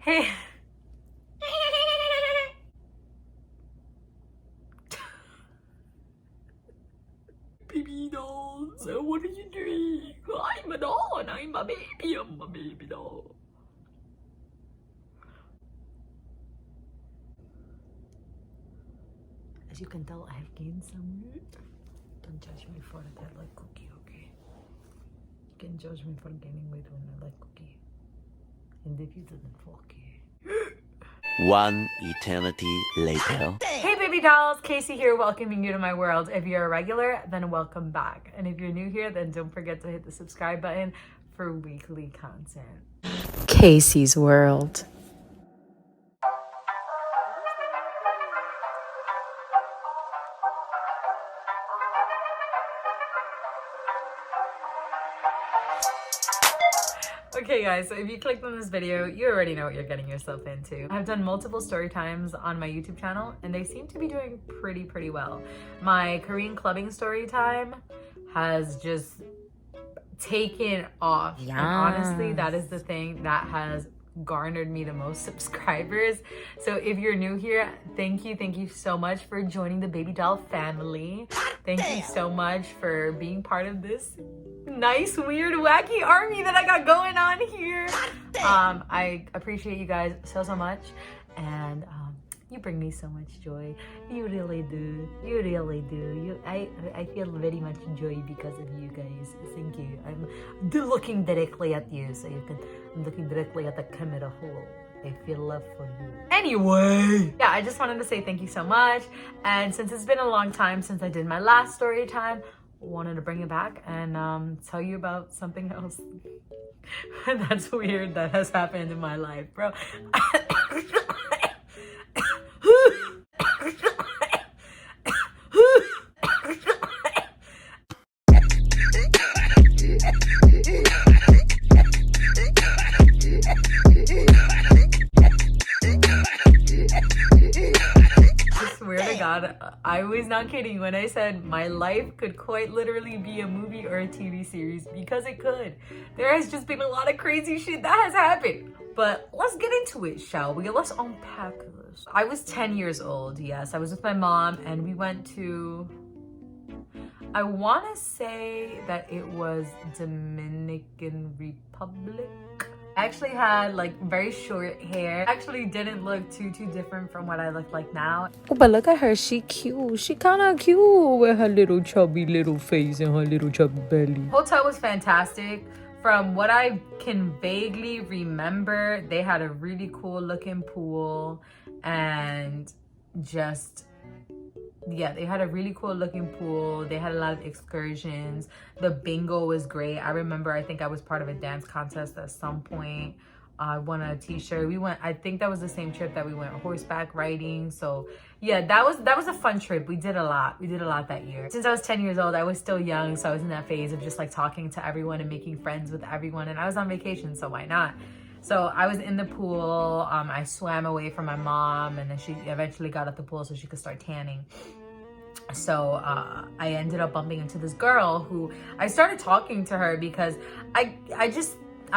Hey. Baby dolls, what are you doing? I'm a doll and I'm a baby. I'm a baby doll. As you can tell, I have gained some weight. Don't judge me for it. I like cookie, okay? You can judge me for gaining weight when I like cookie. And if you didn't, fuck you. One eternity later. Hey baby dolls, Kayci here, welcoming you to my world. If you're a regular, then welcome back. And if you're new here, then don't forget to hit the subscribe button for weekly content. Kayci's World. Okay guys, so if you clicked on this video, you already know what you're getting yourself into. I've done multiple story times on my YouTube channel and they seem to be doing pretty well. My Korean clubbing story time has just taken off. Yeah. And honestly, that is the thing that has garnered me the most subscribers. So if you're new here, thank you so much for joining the Baby Doll family. Thank you so much for being part of this nice, weird, wacky army that I got going on here. I appreciate you guys so much, and you bring me so much joy. You really do. You really do. I feel very much joy because of you guys. Thank you. I'm looking directly at you, so you can. I'm looking directly at the camera hole. I feel love for you. Anyway, yeah, I just wanted to say thank you so much. And since it's been a long time since I did my last story time, wanted to bring it back and tell you about something else that's weird that has happened in my life, bro. I was not kidding when I said my life could quite literally be a movie or a TV series, because it could. There has just been a lot of crazy shit that has happened. But let's get into it, shall we? Let's unpack this. I was 10 years old, yes. I was with my mom and we went to, I want to say that it was Dominican Republic. I actually had like very short hair. Actually didn't look too different from what I look like now. Oh, but look at her, she cute. She kind of cute with her little chubby little face and her little chubby belly. Hotel was fantastic. From what I can vaguely remember, they had a really cool looking pool and just, yeah, they had a really cool looking pool. They had a lot of excursions. The bingo was great. I remember, I think I was part of a dance contest at some point. I won a t-shirt. We went, I think that was the same trip that we went horseback riding. So yeah, that was a fun trip. We did a lot. We did a lot that year. Since I was 10 years old, I was still young. So I was in that phase of just like talking to everyone and making friends with everyone. And I was on vacation, so why not? So I was in the pool. I swam away from my mom, and then she eventually got at the pool so she could start tanning. So I ended up bumping into this girl who I started talking to her because I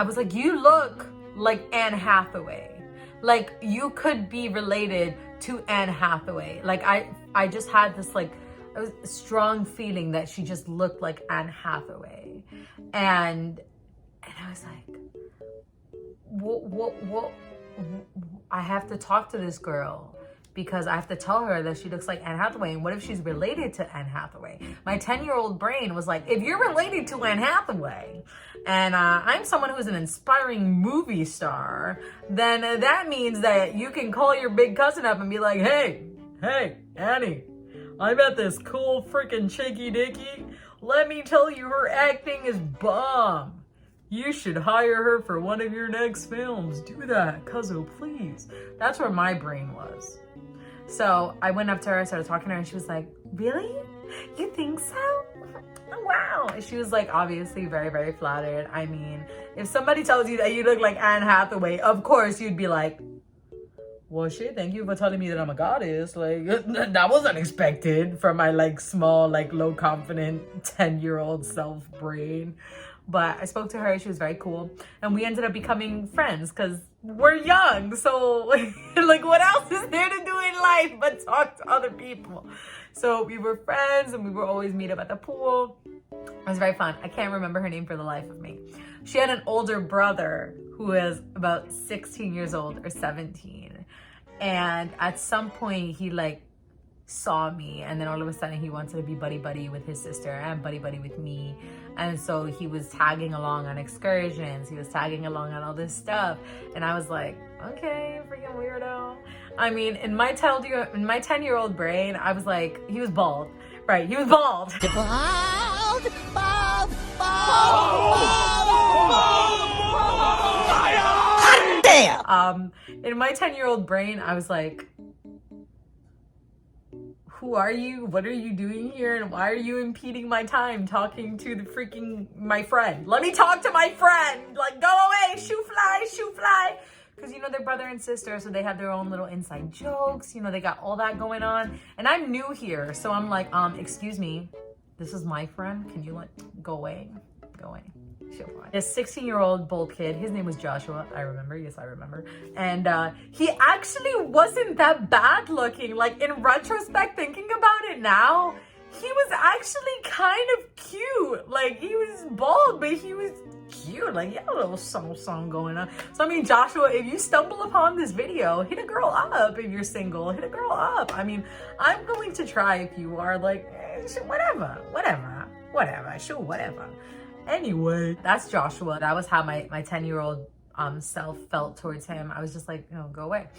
was like, you look like Anne Hathaway. Like you could be related to Anne Hathaway. Like I just had this like a strong feeling that she just looked like Anne Hathaway. And I was like, what? I have to talk to this girl, because I have to tell her that she looks like Anne Hathaway. And what if she's related to Anne Hathaway? My 10-year-old brain was like, if you're related to Anne Hathaway, and I'm someone who's an inspiring movie star, then that means that you can call your big cousin up and be like, hey, Annie, I met this cool freaking chicky dicky. Let me tell you, her acting is bomb. You should hire her for one of your next films. Do that, cuzzo, please. That's where my brain was. So I went up to her, started talking to her, and she was like, really? You think so? Oh, wow. And she was like, obviously very flattered. I mean, if somebody tells you that you look like Anne Hathaway, of course you'd be like, well, shit, thank you for telling me that I'm a goddess. Like, that was unexpected from my like small, like low confident 10-year-old self brain. But I spoke to her. She was very cool. And we ended up becoming friends because we're young. So like what else is there to do in life but talk to other people? So we were friends and we would always meet up at the pool. It was very fun. I can't remember her name for the life of me. She had an older brother who was about 16 years old or 17. And at some point he like saw me, and then all of a sudden he wanted to be buddy-buddy with his sister and buddy-buddy with me. And so he was tagging along on excursions. He was tagging along on all this stuff. And I was like, okay, freaking weirdo. I mean, in my 10-year-old brain, I was like, he was bald. Right, he was bald. Damn! In my 10-year-old brain, I was like, who are you? What are you doing here? And why are you impeding my time talking to the freaking, my friend? Let me talk to my friend. Like, go away, shoo fly. Because, you know, they're brother and sister, so they have their own little inside jokes. You know, they got all that going on. And I'm new here, so I'm like, excuse me, this is my friend. Can you, like, go away? Go away. She'll fly. A 16-year-old bold kid. His name was Joshua. I remember. Yes, I remember. And he actually wasn't that bad looking. Like, in retrospect, thinking about it now, he was actually kind of cute. Like, he was bald, but he was cute. Like, he had a little song going on. So, I mean, Joshua, if you stumble upon this video, hit a girl up. If you're single, hit a girl up. I mean, I'm going to try if you are. Like, whatever. Sure, whatever. Anyway, that's Joshua. That was how my 10-year-old self felt towards him. I was just like, you know, go away.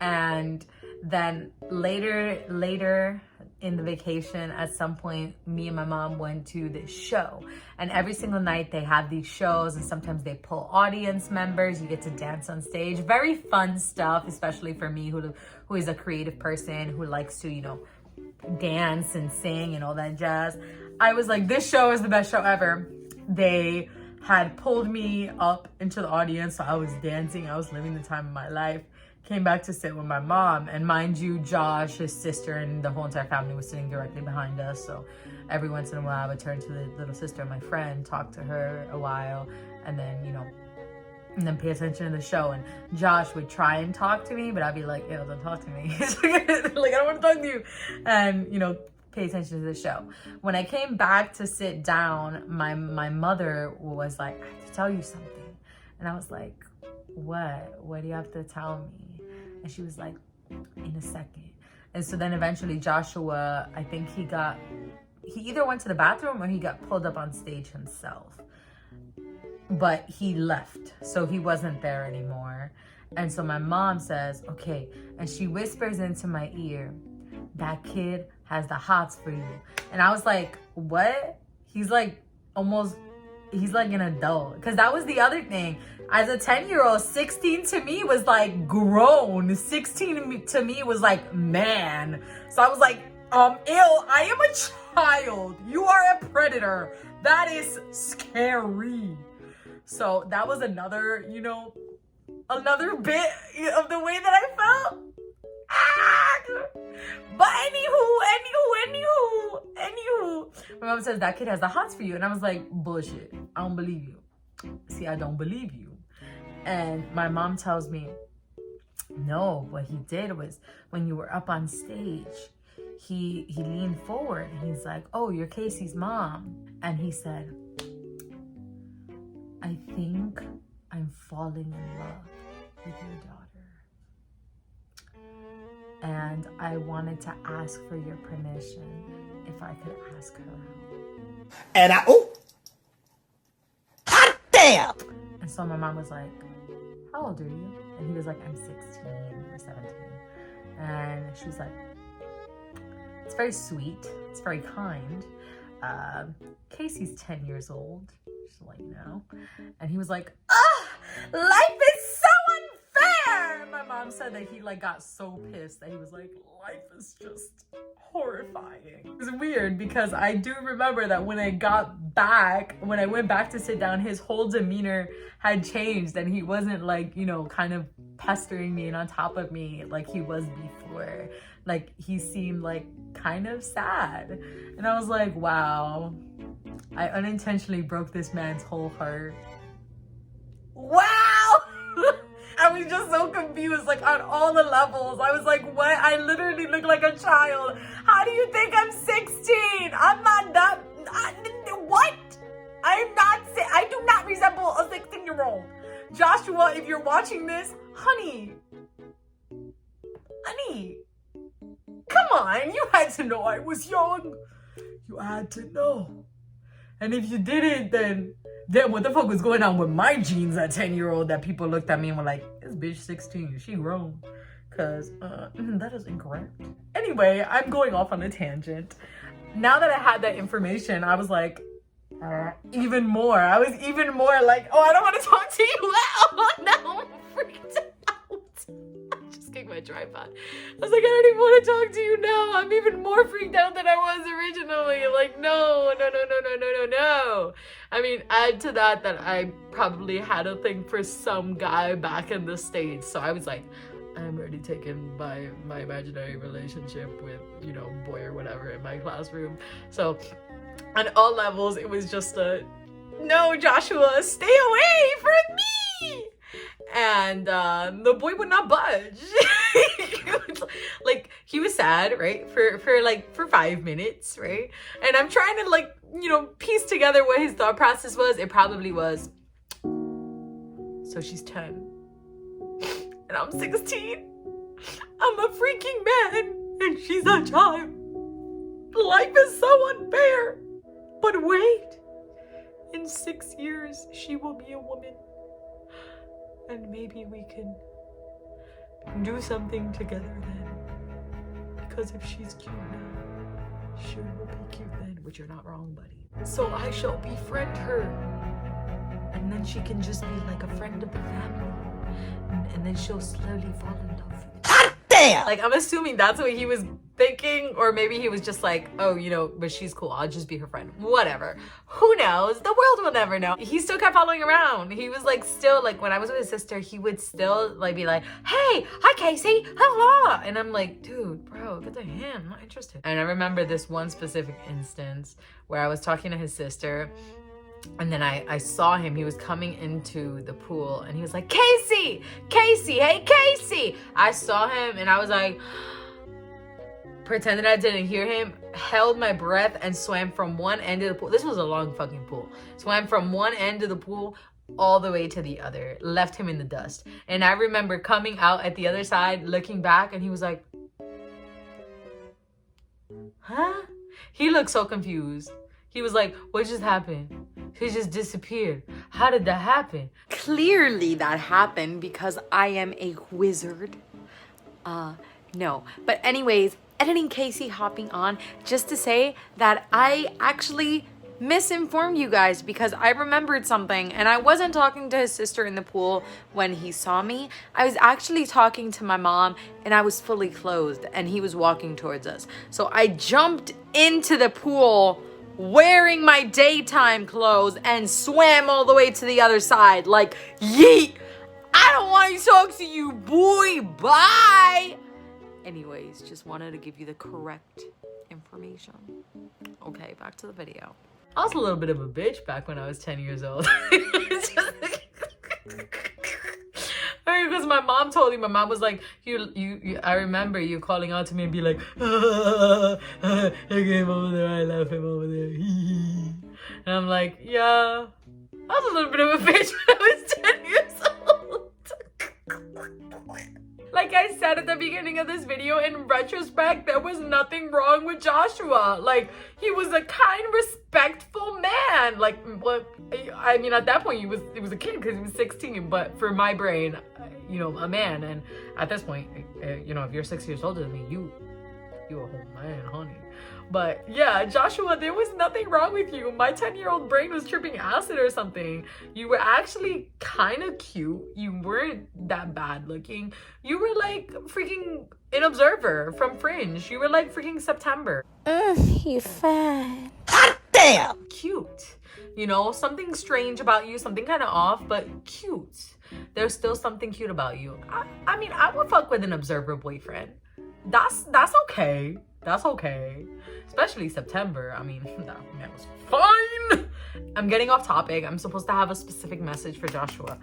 And then later in the vacation, at some point, me and my mom went to this show. And every single night they have these shows, and sometimes they pull audience members. You get to dance on stage. Very fun stuff, especially for me who is a creative person who likes to, you know, dance and sing and all that jazz. I was like, this show is the best show ever. They had pulled me up into the audience, so I was dancing. I was living the time of my life. Came back to sit with my mom, and mind you, Josh, his sister, and the whole entire family was sitting directly behind us. So every once in a while, I would turn to the little sister, my friend, talk to her a while, and then, you know, and then pay attention to the show. And Josh would try and talk to me, but I'd be like, yo, don't talk to me. Like, I don't want to talk to you. And, you know, pay attention to the show. When I came back to sit down, my mother was like, I have to tell you something. And I was like, what do you have to tell me? And she was like, in a second. And so then eventually Joshua, I think he either went to the bathroom or he got pulled up on stage himself, but he left, so he wasn't there anymore. And so my mom says, okay, and she whispers into my ear, that kid has the hots for you. And I was like, what? He's like an adult. Because that was the other thing. As a 10-year-old, 16 to me was like grown. 16 to me was like man. So I was like, I am a child. You are a predator. That is scary. So that was another, you know, another bit of the way that I felt. But anywho, my mom says that kid has the hots for you, and I was like, bullshit, I don't believe you. See, I don't believe you. And my mom tells me, no, what he did was when you were up on stage, he leaned forward and he's like, oh, you're Kayci's mom. And he said, I think I'm falling in love with your daughter. And I wanted to ask for your permission if I could ask her out. And hot damn! And so my mom was like, how old are you? And he was like, I'm 16 or 17. And she was like, it's very sweet. It's very kind. Kayci's 10 years old, just to let you know. And he was like, life is so unfair. And my mom said that he like got so pissed that he was like, life is just horrifying. It was weird because I do remember that when I went back to sit down, his whole demeanor had changed and he wasn't like, you know, kind of pestering me and on top of me like he was before. Like he seemed like kind of sad. And I was like, wow, I unintentionally broke this man's whole heart. Wow! I was just so confused, like on all the levels. I was like, what? I literally look like a child. How do you think I'm 16? I'm not that. What? I do not resemble a 16-year-old. Joshua, if you're watching this, honey, come on. You had to know I was young. You had to know. And if you didn't, then what the fuck was going on with my genes at 10-year-old that people looked at me and were like, this bitch 16, she grown. Cause that is incorrect. Anyway, I'm going off on a tangent. Now that I had that information, I was like, even more. I was even more like, oh, I don't want to talk to you. Oh, no, I'm freaked out. I just kicked my tripod. I was like, I don't even want to talk to you now. I'm even more freaked out than I was originally. Like, no. I mean, add to that I probably had a thing for some guy back in the States. So I was like, I'm already taken by my imaginary relationship with, you know, boy or whatever in my classroom. So on all levels, it was just a, no, Joshua, stay away from me. And the boy would not budge. Like, he was sad, right? For 5 minutes, right? And I'm trying to, like, you know, piece together what his thought process was. It probably was, so she's 10 and I'm 16. I'm a freaking man and she's a child. Life is so unfair. But wait, in 6 years, she will be a woman. And maybe we can do something together then. Because if she's cute now, she will be cute then. Which you're not wrong, buddy. So I shall befriend her. And then she can just be like a friend of the family. And then she'll slowly fall in love with me. God damn! Like, I'm assuming that's what he was thinking, or maybe he was just like, oh, you know, but she's cool, I'll just be her friend. Whatever. Who knows? The world will never know. He still kept following around. He was like, still, like, when I was with his sister, he would still like be like, hey, hi Kayci, hello. And I'm like, dude, bro, get the hand, I'm not interested. And I remember this one specific instance where I was talking to his sister, and then I saw him. He was coming into the pool and he was like, Kayci, hey Kayci. I saw him and I was like, pretended I didn't hear him, held my breath and swam from one end of the pool. This was a long fucking pool. Swam from one end of the pool all the way to the other. Left him in the dust. And I remember coming out at the other side, looking back, and he was like, huh? He looked so confused. He was like, what just happened? She just disappeared. How did that happen? Clearly that happened because I am a wizard. No. But anyways, editing Kayci hopping on just to say that I actually misinformed you guys because I remembered something, and I wasn't talking to his sister in the pool when he saw me. I was actually talking to my mom and I was fully clothed and he was walking towards us. So I jumped into the pool wearing my daytime clothes and swam all the way to the other side like, yeet, I don't want to talk to you, boy, bye. Anyways, just wanted to give you the correct information. Okay, back to the video. I was a little bit of a bitch back when I was 10 years old. Because my mom told me, my mom was like, I remember you calling out to me and be like, I came over there, I left him over there. And I'm like, yeah, I was a little bit of a bitch when I was 10 years old. Like I said at the beginning of this video, in retrospect, there was nothing wrong with Joshua. Like, he was a kind, respectful man. Like, what? I mean, at that point, he was a kid because he was 16. But for my brain, you know, a man. And at this point, you know, if you're 6 years older than me, you a whole man, honey. But yeah, Joshua, there was nothing wrong with you. My 10-year-old brain was tripping acid or something. You were actually kind of cute. You weren't that bad looking. You were like freaking an observer from Fringe. You were like freaking September. You fine. God damn! Cute. You know, something strange about you, something kind of off, but cute. There's still something cute about you. I mean, I would fuck with an observer boyfriend. that's okay. That's okay. Especially September. I mean, that was fine. I'm getting off topic. I'm supposed to have a specific message for Joshua.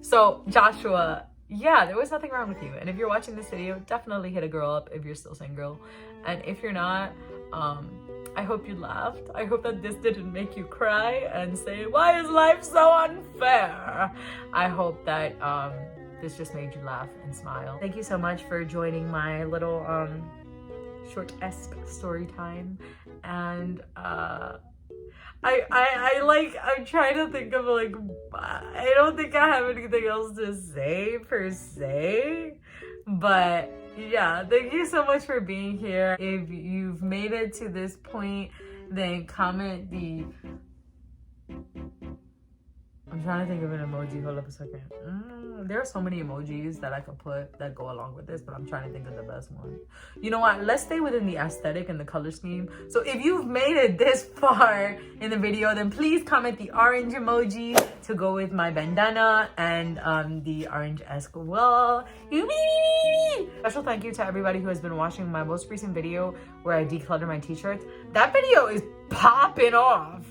So Joshua, yeah, there was nothing wrong with you. And if you're watching this video, definitely hit a girl up if you're still single. And if you're not, I hope you laughed. I hope that this didn't make you cry and say, why is life so unfair? I hope that this just made you laugh and smile. Thank you so much for joining my little short-esque story time. And I'm trying to think of like, I don't think I have anything else to say per se, but yeah, thank you so much for being here. If you've made it to this point, then comment the, I'm trying to think of an emoji. Hold up a second. There are so many emojis that I could put that go along with this, but I'm trying to think of the best one. You know what? Let's stay within the aesthetic and the color scheme. So if you've made it this far in the video, then please comment the orange emoji to go with my bandana and the orange-esque wall. Special thank you to everybody who has been watching my most recent video where I declutter my t-shirts. That video is popping off.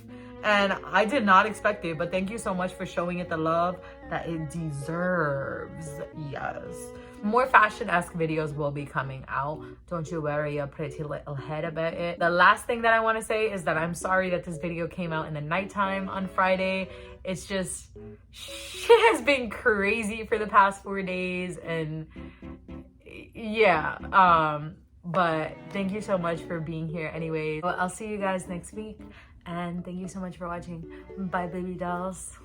And I did not expect it, but thank you so much for showing it the love that it deserves. Yes. More fashion-esque videos will be coming out. Don't you worry your pretty little head about it. The last thing that I want to say is that I'm sorry that this video came out in the nighttime on Friday. It's just, shit has been crazy for the past 4 days. And yeah, but thank you so much for being here anyway. Well, I'll see you guys next week. And thank you so much for watching. Bye, baby dolls.